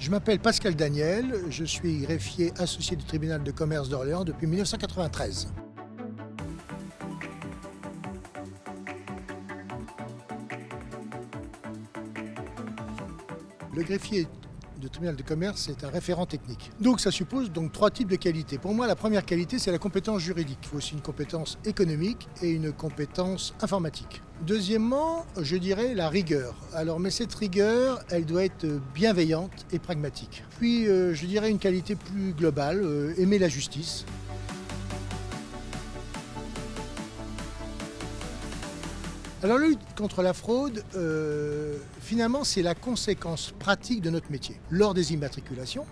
Je m'appelle Pascal Daniel, je suis greffier associé du tribunal de commerce d'Orléans depuis 1993. Le greffier du tribunal de commerce est un référent technique. Donc ça suppose trois types de qualités. Pour moi, la première qualité, c'est la compétence juridique. Il faut aussi une compétence économique et une compétence informatique. Deuxièmement, je dirais la rigueur. Mais cette rigueur, elle doit être bienveillante et pragmatique. Puis, je dirais une qualité plus globale, aimer la justice. Alors la lutte contre la fraude, finalement, c'est la conséquence pratique de notre métier. Lors des immatriculations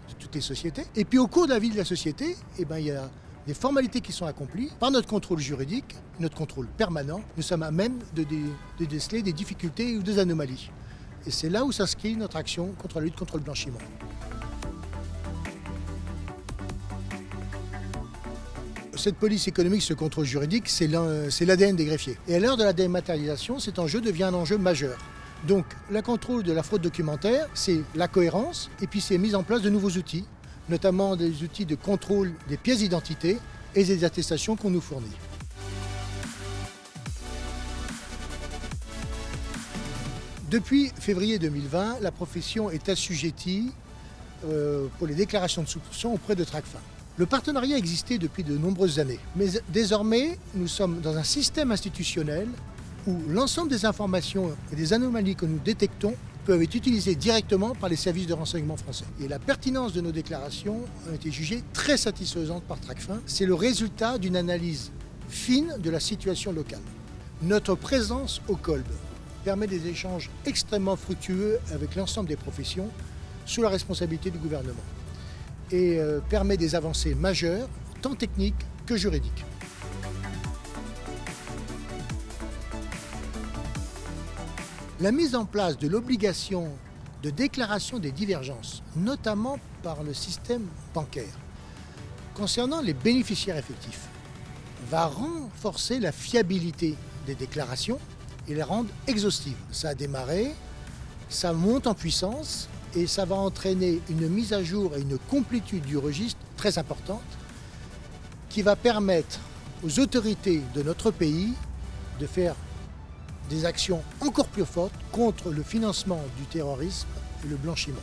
de toutes les sociétés, et puis au cours de la vie de la société, il y a des formalités qui sont accomplies par notre contrôle juridique, notre contrôle permanent. Nous sommes à même de déceler des difficultés ou des anomalies. Et c'est là où s'inscrit notre action contre la lutte contre le blanchiment. Cette police économique, ce contrôle juridique, c'est l'ADN des greffiers. Et à l'heure de la dématérialisation, cet enjeu devient un enjeu majeur. Donc, le contrôle de la fraude documentaire, c'est la cohérence, et puis c'est mise en place de nouveaux outils, notamment des outils de contrôle des pièces d'identité et des attestations qu'on nous fournit. Depuis février 2020, la profession est assujettie pour les déclarations de soupçons auprès de Tracfin. Le partenariat existait depuis de nombreuses années, mais désormais, nous sommes dans un système institutionnel où l'ensemble des informations et des anomalies que nous détectons peuvent être utilisées directement par les services de renseignement français. Et la pertinence de nos déclarations a été jugée très satisfaisante par Tracfin. C'est le résultat d'une analyse fine de la situation locale. Notre présence au Kolb permet des échanges extrêmement fructueux avec l'ensemble des professions sous la responsabilité du gouvernement, et permet des avancées majeures, tant techniques que juridiques. La mise en place de l'obligation de déclaration des divergences, notamment par le système bancaire, concernant les bénéficiaires effectifs, va renforcer la fiabilité des déclarations et les rendre exhaustives. Ça a démarré, ça monte en puissance, et ça va entraîner une mise à jour et une complétude du registre très importante qui va permettre aux autorités de notre pays de faire des actions encore plus fortes contre le financement du terrorisme et le blanchiment.